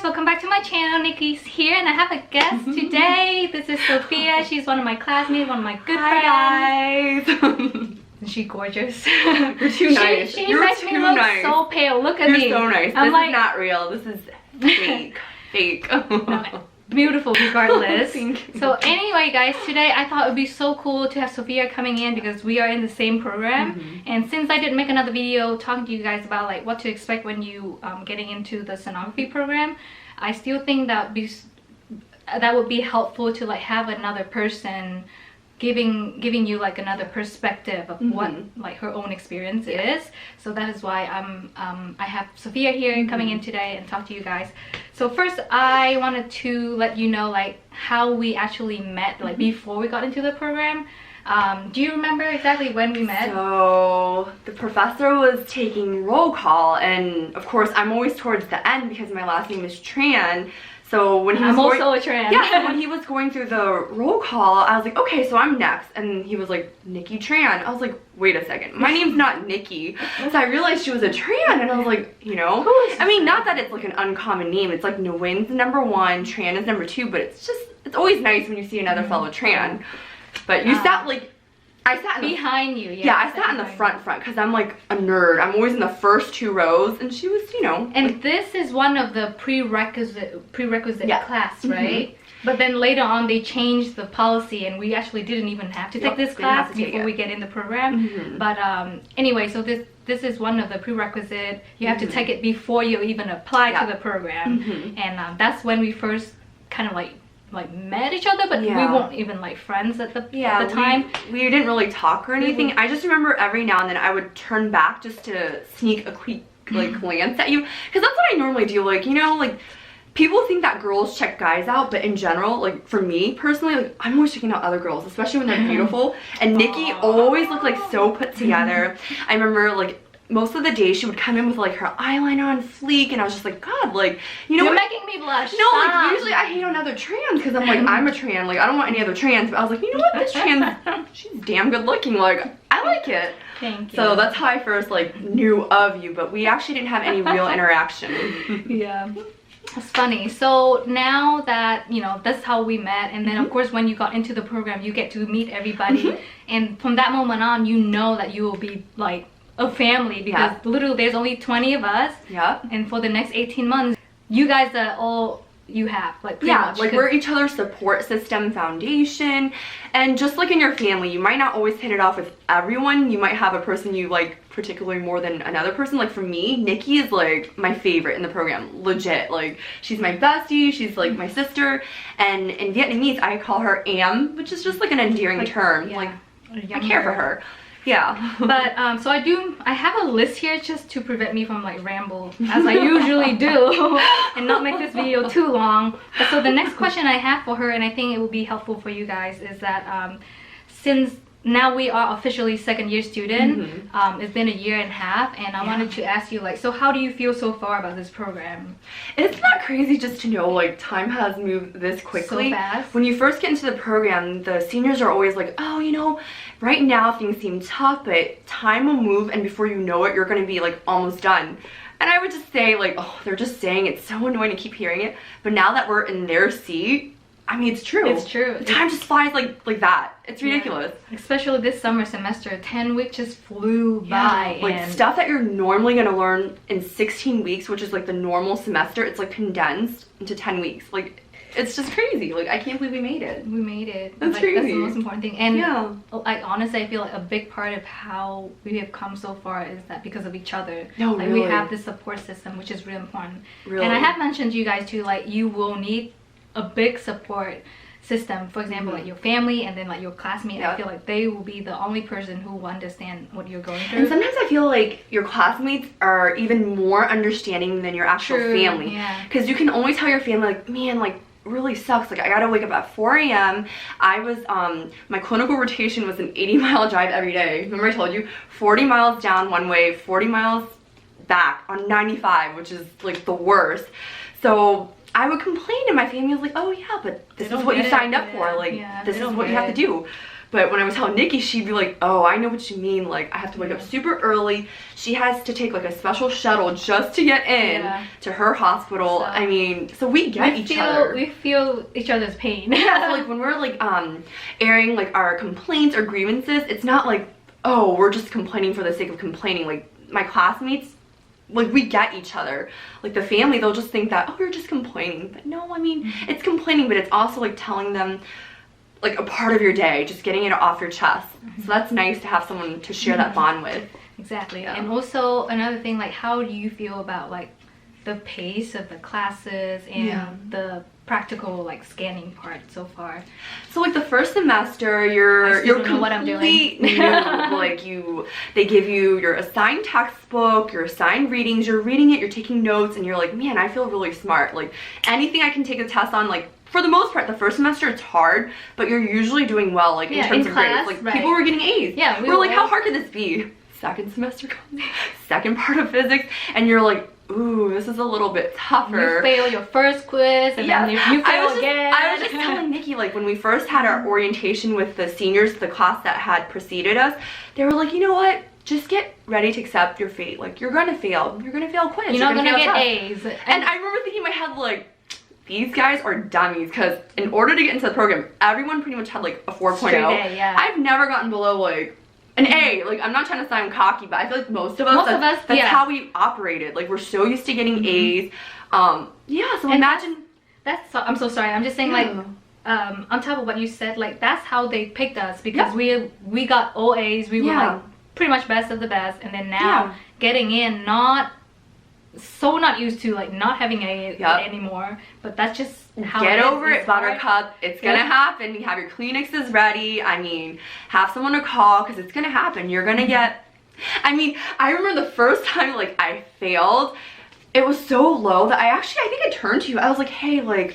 guys, welcome back to my channel. Nikki's here and I have a guest today. This is Sophia. She's one of my classmates, one of my good friends. Hi guys. Is she gorgeous? You're too nice. She makes me look so pale. Look at me. You're so nice. I'm this like, is not real. This is fake. Fake. No, beautiful regardless. Thank you. So anyway guys, today I thought it would be so cool to have Sophia coming in because we are in the same program. And since I didn't make another video talking to you guys about like what to expect when you getting into the sonography program, I still think that would be helpful to like have another person giving you like another perspective of what like her own experience is. So that is why I have Sophia here coming in today and talk to you guys. So first I wanted to let you know like how we actually met like before we got into the program. Do you remember exactly when we met? So the professor was taking roll call, and of course I'm always towards the end because my last name is Tran. So when he was also a Tran. Yeah, so when he was going through the roll call, I was like, okay, so I'm next. And he was like, Nikki Tran. I was like, wait a second, my name's not Nikki. So I realized she was a Tran, and I was like, you know, I mean, not that it's like an uncommon name. It's like Nguyen's #1, Tran is #2, but it's always nice when you see another fellow Tran. But you sat like, I sat behind you. Yeah, I sat in the front because I'm like a nerd. I'm always in the first 2 rows, and she was, you know. And like, this is one of the prerequisite class, right? But then later on they changed the policy, and we actually didn't even have to take this class before we get in the program. But anyway, so this is one of the prerequisite. You have to take it before you even apply to the program, and that's when we first kind of like met each other, but we weren't even like friends at the time. We didn't really talk or anything. I just remember every now and then I would turn back just to sneak a quick like glance at you, because that's what I normally do. Like, you know, like people think that girls check guys out, but in general, like for me personally, like I'm always checking out other girls, especially when they're beautiful. And Nikki always looked like so put together. I remember like most of the day she would come in with like her eyeliner on fleek, and I was just like, God, like, you know, you're making me blush. No, like usually I hate on other trans because I'm like, I'm a tran, like I don't want any other trans. But I was like, you know what, this trans, she's damn good looking, like I like it. Thank you. So that's how I first like knew of you, but we actually didn't have any real interaction. Yeah. It's funny. So now that, you know, that's how we met, and then of course when you got into the program you get to meet everybody, and from that moment on you know that you will be like a family, because literally there's only 20 of us, and for the next 18 months you guys are all you have, like pretty much. Like we're each other's support system, foundation. And just like in your family, you might not always hit it off with everyone. You might have a person you like particularly more than another person. Like for me, Nikki is like my favorite in the program, legit. Like she's my bestie, she's like my sister, and in Vietnamese I call her Am, which is just like an endearing term. Like I care for her. Yeah. But so I have a list here just to prevent me from like ramble as I usually do and not make this video too long. But so the next question I have for her, and I think it will be helpful for you guys, is that since now we are officially second-year student, it's been 1.5 years, and I wanted to ask you like, so how do you feel so far about this program? It's not crazy just to know like time has moved this quickly. So fast. When you first get into the program, the seniors are always like, oh, you know, right now things seem tough, but time will move, and before you know it, you're going to be like almost done. And I would just say like, oh, they're just saying, it's so annoying to keep hearing it, but now that we're in their seat, I mean, it's true. It's true. Time just flies like that. It's ridiculous. Especially this summer semester, 10 weeks just flew by. Like and stuff that you're normally gonna learn in 16 weeks, which is like the normal semester, it's like condensed into 10 weeks. Like, it's just crazy. Like, I can't believe we made it. We made it. That's crazy. That's the most important thing. And like honestly, I feel like a big part of how we have come so far is that because of each other. No, like really. we have this support system, which is really important. Really. And I have mentioned to you guys too, like you will need a big support system. For example, like your family, and then like your classmate. I feel like they will be the only person who will understand what you're going through. And sometimes I feel like your classmates are even more understanding than your actual family. Because you can only tell your family like, man, like really sucks, like I gotta wake up at 4 a.m. I was my clinical rotation was an 80-mile drive every day. Remember I told you, 40 miles down one way, 40 miles back on 95, which is like the worst. So I would complain, and my family was like, oh yeah, but this is what you signed up for, like this is what you have to do. But when I was telling Nikki, she'd be like, oh, I know what you mean. Like, I have to wake up super early. She has to take like a special shuttle just to get in to her hospital. So, I mean, so we get each other. We feel each other's pain. Yeah, so like when we're like airing like our complaints or grievances, it's not like, oh, we're just complaining for the sake of complaining. Like my classmates, like we get each other. Like the family, they'll just think that, oh, you're just complaining. But no, I mean, it's complaining, but it's also like telling them like a part of your day, just getting it off your chest. So that's nice to have someone to share that bond with. Exactly. Yeah. And also another thing, like how do you feel about like the pace of the classes and the practical like scanning part so far? So like the first semester, you're know what I'm doing. new. Like they give you your assigned textbook, your assigned readings, you're reading it, you're taking notes, and you're like, man, I feel really smart. Like anything I can take a test on, like for the most part, the first semester it's hard, but you're usually doing well, like in terms of grades. Like people were getting A's. Yeah, we're like, how hard could this be? Second semester comes, second part of physics, and you're like, ooh, this is a little bit tougher. You fail your first quiz, and then you fail again. I was just telling Nikki, like when we first had our orientation with the seniors, the class that had preceded us, they were like, you know what? Just get ready to accept your fate. Like you're gonna fail. You're gonna fail quiz. You're not gonna get A's. And I remember thinking in my head, like, these guys are dummies, because in order to get into the program, everyone pretty much had like a 4.0. I've never gotten below like an A. Like I'm not trying to sound cocky, but I feel like most of us that's how we operated. Like we're so used to getting A's. Yeah, so and imagine I'm so sorry. I'm just saying like on top of what you said, like that's how they picked us, because we got all A's. We were like pretty much best of the best, and then now getting in, not used to like not having A anymore, but that's just how get over it, Buttercup. It's gonna happen. You have your Kleenexes ready. I mean, have someone to call, because it's gonna happen. You're gonna get, I mean, I remember the first time like I failed, it was so low that I think I turned to you. I was like, hey, like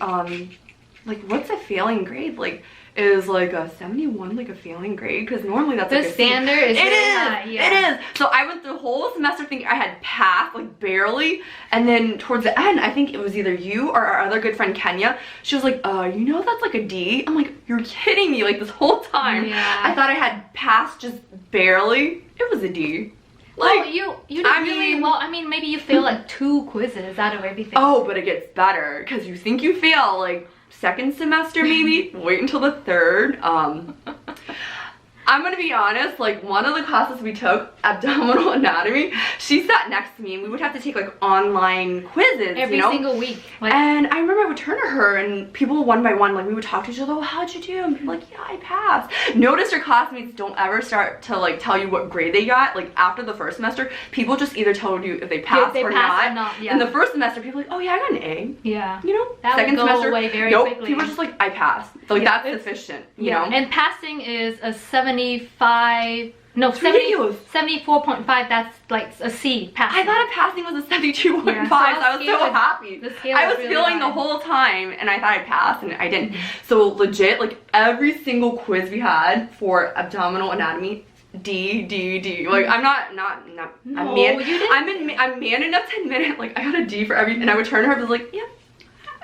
what's a failing grade? Like is like a 71 like a failing grade? Because normally that's the like a standard is really high. It is. So I went the whole semester thinking I had passed, like barely, and then towards the end, I think it was either you or our other good friend Kenya. She was like, you know that's like a D. I'm like, you're kidding me. Like this whole time I thought I had passed just barely. It was a D. Like, well, you did really well. I mean, maybe you failed like 2 quizzes out of everything. Oh, but it gets better, because you think you fail like second semester maybe. Wait until the third. I'm gonna be honest, like one of the classes we took, abdominal anatomy, she sat next to me and we would have to take like online quizzes every single week. Like, and I remember I would turn to her and people one by one, like we would talk to each other, oh, how'd you do? And people like, yeah, I passed. Notice your classmates don't ever start to like tell you what grade they got. Like after the first semester, people just either told you if they passed or not. In the first semester, people like, oh yeah, I got an A. Yeah. You know? That second would go semester, away very quickly. People are just like, I passed. So like that's sufficient, you know? And passing is a 74.5, that's like a C passing. I thought a passing was a 72.5, so I was so happy. I was really feeling the whole time and I thought I passed and I didn't. So legit, like every single quiz we had for abdominal anatomy, D. Like I'm not no, I'm man enough to admit it. Like I got a D for every, and I would turn to her and was like, yeah,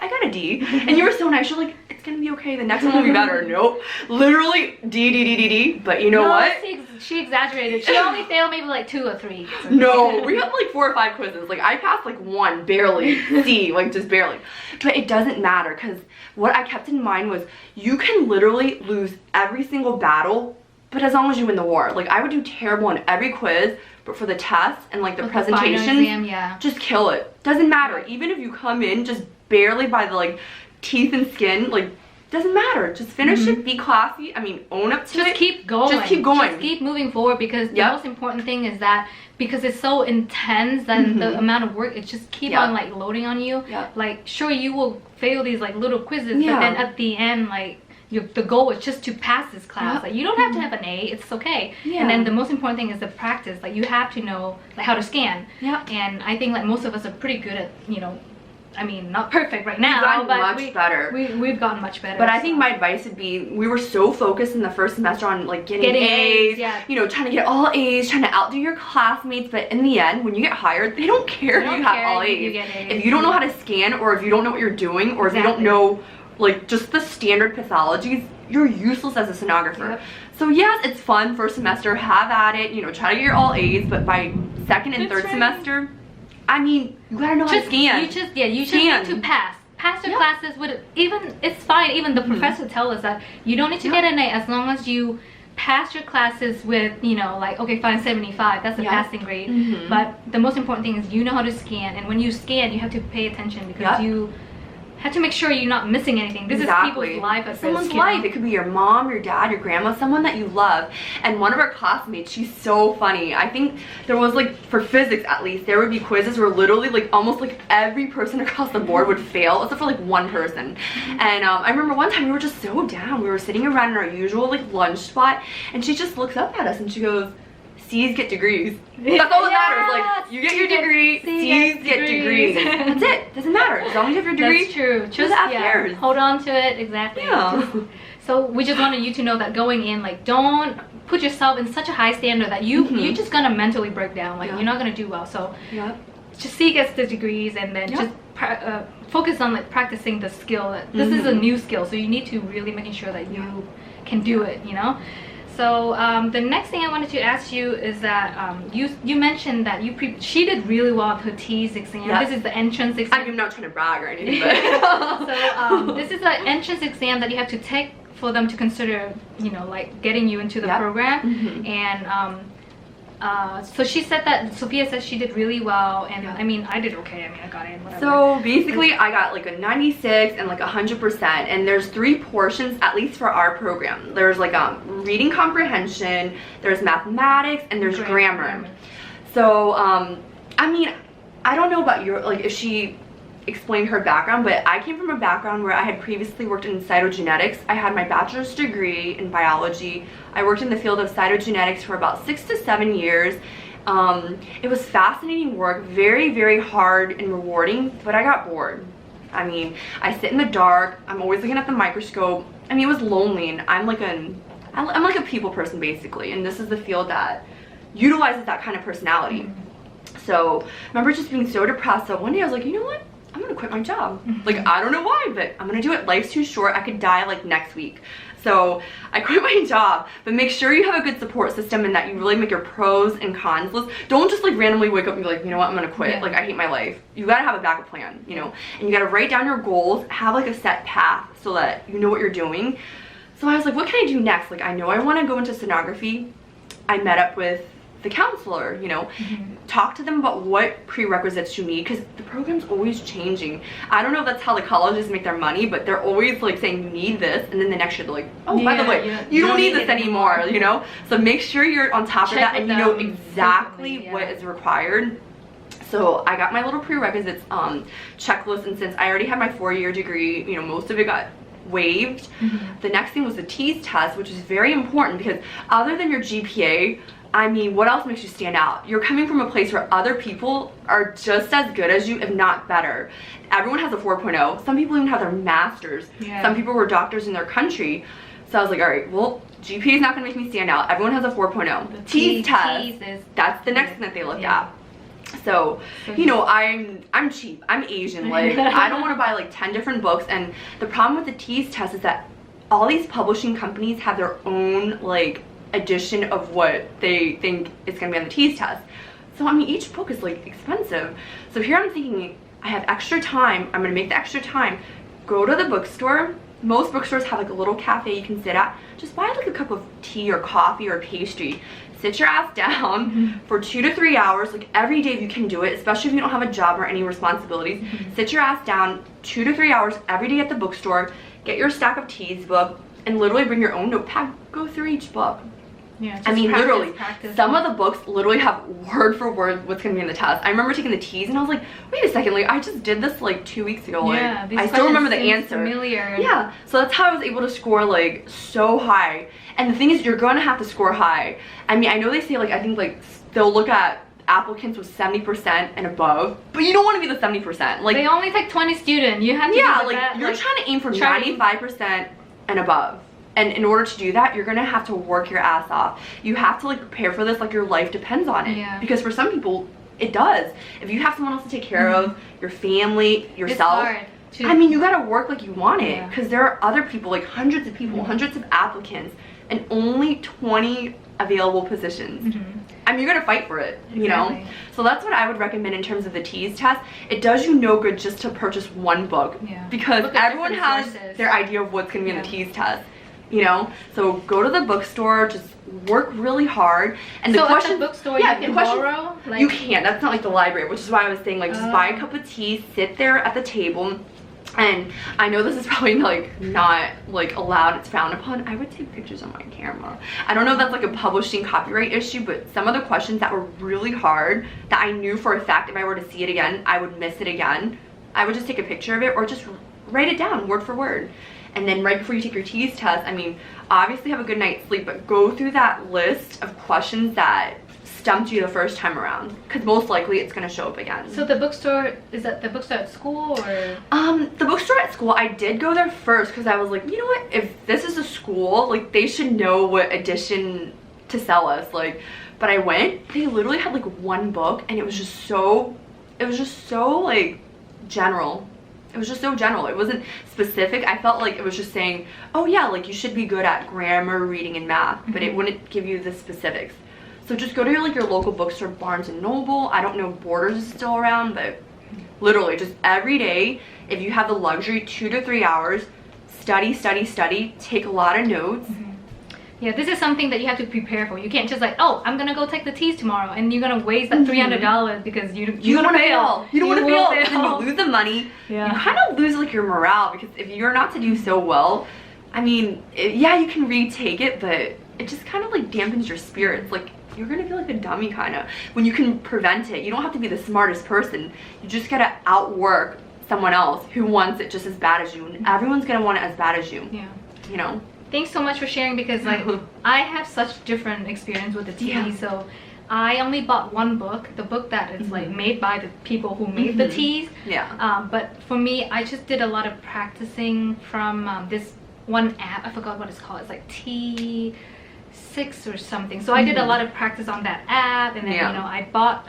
I got a D. And you were so nice. You're like, it's gonna be okay. The next one will be better. Nope. Literally D. But you know what? She exaggerated. She only failed maybe like 2 or 3. No, we had like 4 or 5 quizzes. Like I passed like 1, barely. C, like just barely. But it doesn't matter, because what I kept in mind was you can literally lose every single battle, but as long as you win the war. Like I would do terrible on every quiz, but for the test and like the presentation, just kill it. Doesn't matter. Even if you come in just barely by the like teeth and skin, like doesn't matter. Just finish it, be classy. I mean, own up to it. Just keep going. Just keep going. Just keep moving forward, because the most important thing is that because it's so intense and the amount of work, it just keep on like loading on you. Like sure, you will fail these like little quizzes, but then at the end, like the goal is just to pass this class. Like you don't have to have an A, it's okay. And then the most important thing is the practice. Like you have to know like how to scan. And I think like most of us are pretty good at, you know, I mean, not perfect right now, but we've gotten much better. But I think my advice would be, we were so focused in the first semester on like getting A's, you know, trying to get all A's, trying to outdo your classmates. But in the end, when you get hired, they don't care if you have all A's. If you don't know how to scan, or if you don't know what you're doing, or if you don't know like just the standard pathologies, you're useless as a sonographer. Yep. So yes, it's fun first semester, have at it, you know, try to get your all A's, but by second and third semester, I mean, you gotta know how to scan. You just need to pass your classes with it. Even it's fine. Even the professor tell us that you don't need to get an A as long as you pass your classes with, you know, like, okay, fine, 75. That's a passing grade. But the most important thing is you know how to scan, and when you scan, you have to pay attention because you have to make sure you're not missing anything. This is people's life at someone's risk, life. It could be your mom, your dad, your grandma, someone that you love. And one of our classmates, she's so funny. I think there was like, for physics at least, there would be quizzes where literally like almost like every person across the board would fail except for like one person. And I remember one time we were just so down. We were sitting around in our usual like lunch spot, and she just looks up at us and she goes, C's get degrees. That's all that matters. Like, you get your degree, C's get degrees. That's it. Doesn't matter. As long as you have your degree. That's true. Just hold on to it. Exactly. Yeah. So we just wanted you to know that going in, like, don't put yourself in such a high standard that you're just gonna mentally break down. Like, you're not gonna do well. So just C gets the degrees, and then just focus on like practicing the skill. This is a new skill, so you need to really making sure that you can do it. You know. So the next thing I wanted to ask you is that you mentioned that she did really well with her TEAS exam. This is the entrance exam. I'm not trying to brag or anything, but so this is an entrance exam that you have to take for them to consider, you know, like getting you into the program. And so she said that Sophia says she did really well, and I mean, I did okay. I mean, I got in, whatever. So basically I got like a 96 and like 100%, and there's 3 portions at least for our program. There's like reading comprehension, there's mathematics, and there's grammar. So I mean, I don't know about your, like, if she explained her background, but I came from a background where I had previously worked in cytogenetics. I had my bachelor's degree in biology. I worked in the field of cytogenetics for about 6 to 7 years. It was fascinating work, very, very hard and rewarding, but I got bored. I mean, I sit in the dark, I'm always looking at the microscope. I mean, it was lonely, and I'm like a people person basically, and this is the field that utilizes that kind of personality. So I remember just being so depressed, so one day I was like, you know what? I'm gonna quit my job. Like, I don't know why, but I'm gonna do it. Life's too short. I could die like next week. So I quit my job, but make sure you have a good support system and that you really make your pros and cons list. Don't just like randomly wake up and be like, you know what, I'm gonna quit. Like, I hate my life. You gotta have a backup plan, you know, and you gotta write down your goals, have like a set path so that you know what you're doing. So I was like, what can I do next? Like, I know I wanna go into sonography. I met up with the counselor, you know, talk to them about what prerequisites you need, because the program's always changing. I don't know if that's how the colleges make their money, but they're always like saying you need this, and then the next year they're like, oh, by the way, you don't need this anymore, you know. So make sure you're on top of that and you know exactly what is required. So I got my little prerequisites checklist, and since I already had my 4-year degree, you know, most of it got waived. The next thing was the TEAS test, which is very important because other than your GPA, I mean, what else makes you stand out? You're coming from a place where other people are just as good as you, if not better. Everyone has a 4.0. Some people even have their masters. Some people were doctors in their country. So I was like, all right, well, GPA is not gonna make me stand out. Everyone has a 4.0. The TEAS test, that's the next thing that they look at. So, you know, I'm cheap. I'm Asian. Like, I don't want to buy like 10 different books. And the problem with the TEAS test is that all these publishing companies have their own like edition of what they think is going to be on the TEAS test. So I mean, each book is like expensive. So here I'm thinking, I have extra time. I'm going to make the extra time. Go to the bookstore. Most bookstores have like a little cafe you can sit at. Just buy like a cup of tea or coffee or pastry. Sit your ass down for 2 to 3 hours, like every day if you can do it, especially if you don't have a job or any responsibilities. Sit your ass down 2 to 3 hours every day at the bookstore. Get your stack of TEAS book and literally bring your own notepad. Go through each book. I mean, literally, some of the books literally have word for word what's going to be in the test. I remember taking the TEAS and I was like, wait a second, like I just did this like 2 weeks ago. Like, I still remember the answer. Familiar. Yeah, so that's how I was able to score like so high. And the thing is, you're going to have to score high. I mean, I know they say like, I think like they'll look at applicants with 70% and above, but you don't want to be the 70%. Like, they only take 20 students. You have to like you're trying to aim for 95% and above. And in order to do that, you're gonna have to work your ass off. You have to like prepare for this like your life depends on it. Because for some people, it does. If you have someone else to take care of, your family, yourself, I mean, you gotta work like you want it, Yeah. because there are other people, like hundreds of people, hundreds of applicants, and only 20 available positions. I mean, you're gonna fight for it, you know? So that's what I would recommend in terms of the TEAS test. It does you no good just to purchase one book, because everyone has their idea of what's gonna be in the TEAS test, you know? So go to the bookstore, just work really hard. And the question, at the bookstore, you can borrow? Like, you can't. That's not like the library, which is why I was saying, like, just buy a cup of tea, sit there at the table. And I know this is probably like not like allowed, it's frowned upon. I would take pictures on my camera. I don't know if that's like a publishing copyright issue, but some of the questions that were really hard that I knew for a fact if I were to see it again, I would miss it again. I would just take a picture of it or just write it down word for word. And then right before you take your TEAS test, I mean, obviously have a good night's sleep, but go through that list of questions that stumped you the first time around, because most likely it's going to show up again. So the bookstore, is that the bookstore at school or? The bookstore at school, I did go there first because I was like, you know what, if this is a school, like they should know what edition to sell us, like. But I went, they literally had like one book, and it was just so like general. It was just so general. It wasn't specific. I felt like it was just saying, oh yeah, like you should be good at grammar, reading, and math, but it wouldn't give you the specifics. So just go to your local bookstore, Barnes and Noble. I don't know if Borders is still around, but literally just every day, if you have the luxury, 2 to 3 hours, study, take a lot of notes. Yeah, this is something that you have to prepare for. You can't just like, oh, I'm gonna go take the TEAS tomorrow, and you're gonna waste that $300 because you don't want to fail. You don't want to fail. Then you lose the money. Yeah. You kind of lose like your morale, because if you're not to do so well, I mean, yeah, you can retake it, but it just kind of like dampens your spirits. Like, you're gonna feel like a dummy kind of when you can prevent it. You don't have to be the smartest person. You just gotta outwork someone else who wants it just as bad as you, and everyone's gonna want it as bad as you. Yeah. You know. Thanks so much for sharing, because like I have such different experience with the TEAS. So I only bought one book, the book that is like made by the people who made the TEAS. Yeah. But for me, I just did a lot of practicing from this one app. I forgot what it's called. It's like T6 or something. So I did a lot of practice on that app, and then you know, I bought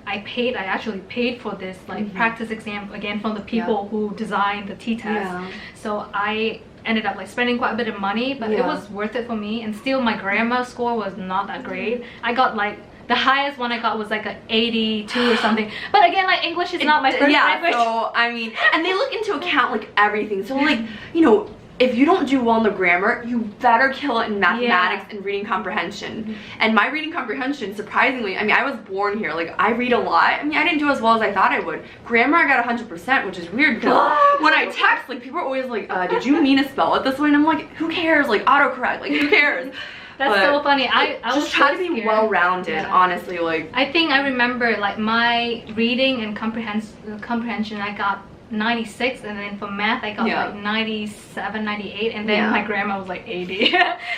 I actually paid for this like practice exam again from the people who designed the TEAS test. So I ended up like spending quite a bit of money, but it was worth it for me. And still my grammar score was not that great. I got like the highest one I got was like an 82 or something. But again, like English is not my first language. So I mean, and they look into account like everything. So like, you know, if you don't do well in the grammar, you better kill it in mathematics and reading comprehension. And my reading comprehension, surprisingly, I mean, I was born here. Like, I read a lot. I mean, I didn't do as well as I thought I would. Grammar, I got 100%, which is weird, because when I text, like, people are always like, did you mean to spell it this way? And I'm like, who cares? Like, autocorrect, like, who cares? That's so funny. I was just try so to be scared. well-rounded, honestly. Like, I think I remember like my reading and comprehension, I got 96, and then for math I got like 97, 98, and then my grammar was like 80.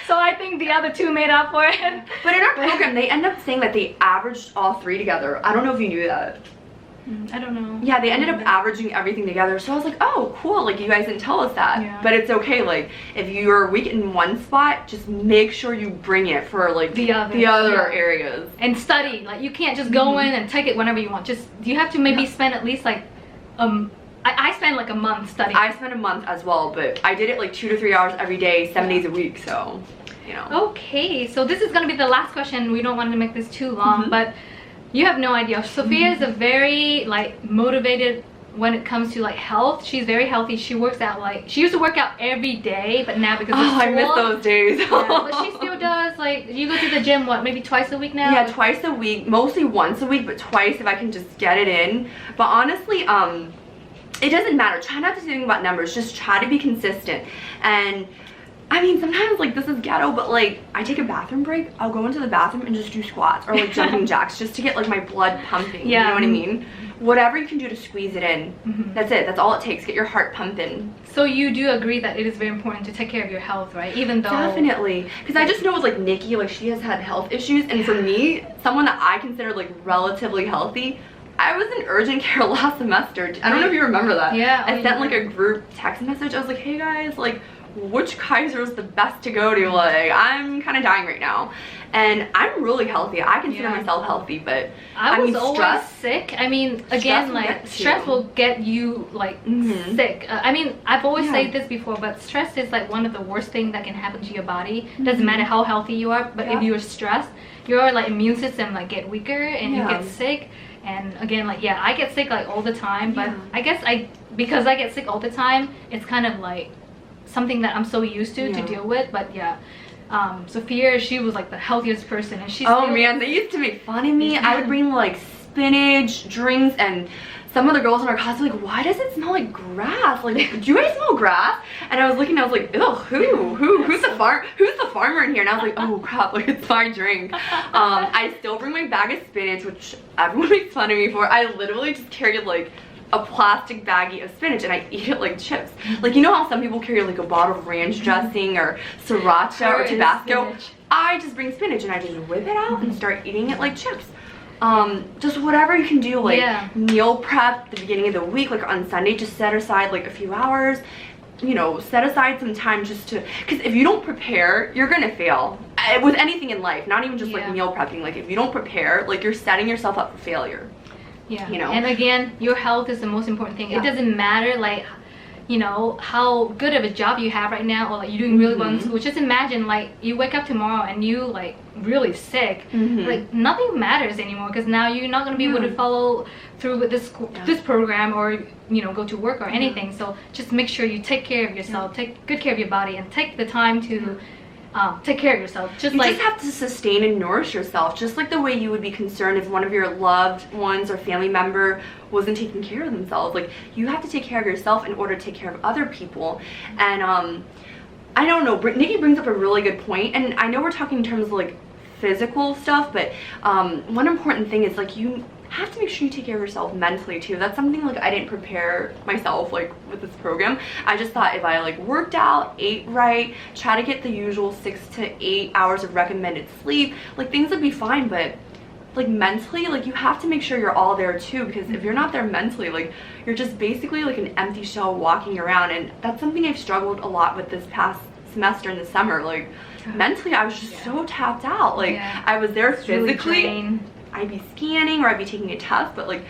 So I think the other two made up for it. But in our program, they end up saying that they averaged all three together. I don't know if you knew that. I don't know. Yeah, they ended up averaging everything together. So I was like, oh, cool. Like, you guys didn't tell us that. Yeah. But it's okay. Like, if you're weak in one spot, just make sure you bring it for like the other areas. And study. Like, you can't just go in and take it whenever you want. Just, you have to maybe spend at least like I spent like a month studying. I spent a month as well, but I did it like 2 to 3 hours every day, 7 days a week, so, you know. Okay, so this is gonna be the last question. We don't want to make this too long, but you have no idea. Sophia is a very like motivated when it comes to like health. She's very healthy. She works out like, she used to work out every day, but now because of school, I miss those days. But she still does, like, you go to the gym, what, maybe twice a week now? Yeah, twice a week, mostly once a week, but twice if I can just get it in. But honestly, it doesn't matter. Try not to think about numbers. Just try to be consistent. And I mean, sometimes like this is ghetto, but like I take a bathroom break, I'll go into the bathroom and just do squats or like jumping jacks just to get like my blood pumping. You know what I mean? Whatever you can do to squeeze it in. That's it. That's all it takes. Get your heart pumping. So you do agree that it is very important to take care of your health, right? Even though... Definitely. Because I just know with like Nikki, like she has had health issues, and for me, someone that I consider like relatively healthy, I was in urgent care last semester. I don't know if you remember that. Yeah. I sent like a group text message. I was like, hey guys, like, which Kaiser is the best to go to? Like, I'm kind of dying right now. And I'm really healthy. I consider myself healthy, but I was mean, always sick. I mean, again, like, stress will get you, like, sick. I mean, I've always said this before, but stress is, like, one of the worst things that can happen to your body. Doesn't matter how healthy you are, but if you're stressed, your, like, immune system, like, get weaker and you get sick. And again, like, I get sick, like, all the time, but I guess because I get sick all the time, it's kind of, like, something that I'm so used to deal with. But Sophia, she was like the healthiest person, and she's man, they used to make fun of me. I would bring like spinach drinks, and some of the girls in our class were like, why does it smell like grass? Like, do you guys smell grass? And I was looking, I was like, ew, who's the farmer in here? And I was like, oh crap, like, it's my drink. I still bring my bag of spinach, which everyone makes fun of me for. I literally just carry like a plastic baggie of spinach, and I eat it like chips. Like, you know how some people carry like a bottle of ranch dressing or sriracha or Tabasco? I just bring spinach and I just whip it out and start eating it like chips. Just whatever you can do, like meal prep the beginning of the week, like on Sunday, just set aside like a few hours, you know, set aside some time just to, because if you don't prepare, you're gonna fail with anything in life, not even just like meal prepping. Like, if you don't prepare, like, you're setting yourself up for failure. You know, and again, your health is the most important thing. It doesn't matter, like, you know, how good of a job you have right now, or like you're doing really well in school. Just imagine, like, you wake up tomorrow and you like really sick. Like, nothing matters anymore, because now you're not going to be able to follow through with this program, or, you know, go to work or anything. So just make sure you take care of yourself, take good care of your body, and take the time to take care of yourself. You just have to sustain and nourish yourself, just like the way you would be concerned if one of your loved ones or family member wasn't taking care of themselves. Like, you have to take care of yourself in order to take care of other people. And I don't know, Nikki brings up a really good point, and I know we're talking in terms of like physical stuff, but one important thing is, like, you have to make sure you take care of yourself mentally too. That's something, like, I didn't prepare myself like with this program. I just thought if I like worked out, ate right, try to get the usual 6 to 8 hours of recommended sleep, like, things would be fine. But like, mentally, like, you have to make sure you're all there too, because if you're not there mentally, like, you're just basically like an empty shell walking around. And that's something I've struggled a lot with this past semester in the summer. Like, mentally, I was just so tapped out. Like, I was there physically, really, I'd be scanning or I'd be taking a test, but like,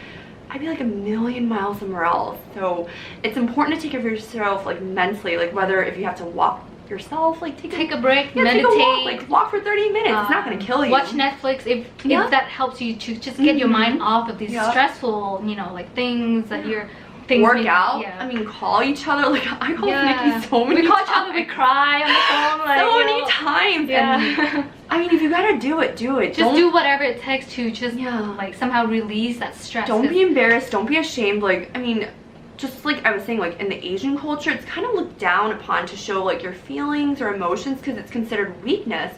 I'd be like a million miles somewhere else. So it's important to take care of yourself, like, mentally, like, whether if you have to walk yourself, like, take a break, meditate, walk for 30 minutes. It's not gonna kill you. Watch Netflix if that helps you to just get your mind off of these stressful, you know, like, things that you're work out. I mean, call each other. Like, I call Nikki so many times. We call each other, we cry on the phone, like, so many times. And I mean, if you gotta do it, do it. Just do whatever it takes to just like somehow release that stress. Don't be embarrassed, don't be ashamed. Like, I mean, just like I was saying, like, in the Asian culture, it's kind of looked down upon to show like your feelings or emotions, because it's considered weakness.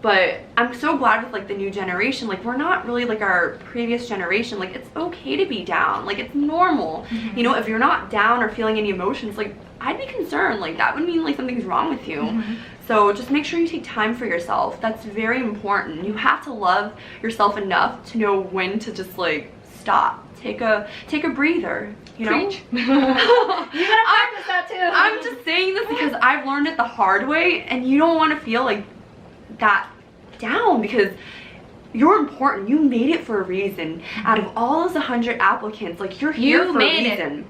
But I'm so glad with like the new generation, like, we're not really like our previous generation. Like, it's okay to be down, like, it's normal. You know, if you're not down or feeling any emotions, like, I'd be concerned. Like, that would mean like something's wrong with you. So just make sure you take time for yourself. That's very important. You have to love yourself enough to know when to just like stop, take a breather, you know. Preach. You gotta practice that too. I'm just saying this because I've learned it the hard way, and you don't want to feel like that down, because you're important. You made it for a reason. Out of all those 100 applicants, like, you're here for a reason.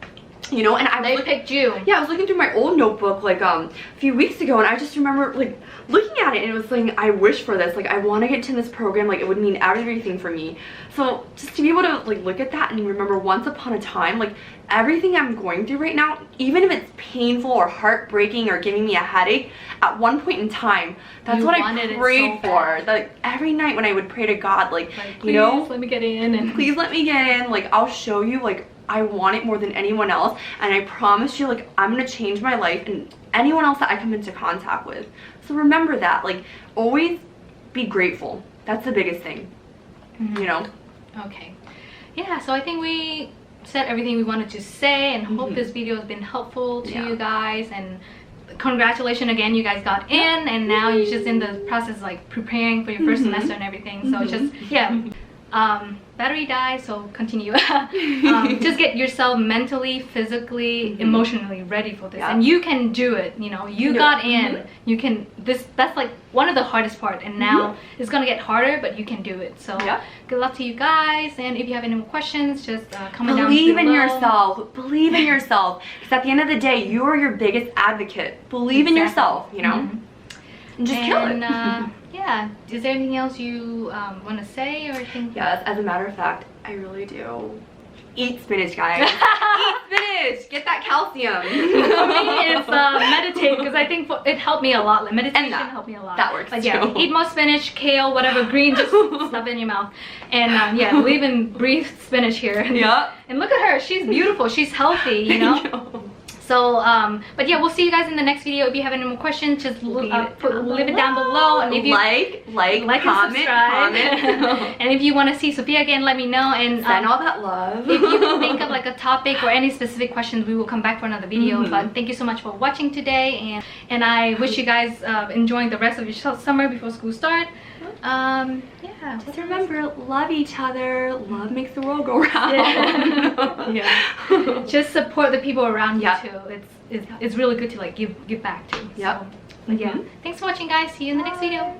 You know, and they picked you. Yeah, I was looking through my old notebook like a few weeks ago, and I just remember like looking at it, and it was saying, I wish for this, like, I want to get to this program, like, it would mean everything for me. So just to be able to like look at that and remember, once upon a time, like, everything I'm going through right now, even if it's painful or heartbreaking or giving me a headache, at one point in time, that's what I prayed for. Like, every night when I would pray to God, like, you know, let me get in, and please let me get in. Like, I'll show you, like, I want it more than anyone else, and I promise you, like, I'm gonna change my life and anyone else that I come into contact with. So remember that, like, always be grateful. That's the biggest thing. You know. Okay. Yeah, so I think we said everything we wanted to say, and hope this video has been helpful to you guys. And congratulations again, you guys got in, and now you're just in the process, like, preparing for your first semester and everything. So just battery died, so continue. Just get yourself mentally, physically, emotionally ready for this, and you can do it. You know, you got in. You can. That's like one of the hardest part, and now it's gonna get harder, but you can do it. So good luck to you guys, and if you have any more questions, just comment down below. Believe in yourself. Believe in yourself, because at the end of the day, you are your biggest advocate. Believe in yourself. You know, and just kill it. Yeah, is there anything else you want to say or think? Yes, as a matter of fact, I really do. Eat spinach, guys. Eat spinach. Get that calcium. For me, it's meditate, because I think it helped me a lot. Like, meditation helped me a lot. That works too. Eat more spinach, kale, whatever, green, just stuff in your mouth. And yeah, live and breathe spinach here. And look at her. She's beautiful. She's healthy, you know? So, but yeah, we'll see you guys in the next video. If you have any more questions, just leave it down below. And if you like, comment. And if you want to see Sophia again, let me know. And send all that love. If you think of like a topic or any specific questions, we will come back for another video. But thank you so much for watching today, and I wish you guys enjoying the rest of your summer before school starts. Yeah, just remember, love each other. Love makes the world go round. Just support the people around you too. It's really good to like give back to. So, but yeah, thanks for watching, guys. See you in the next video.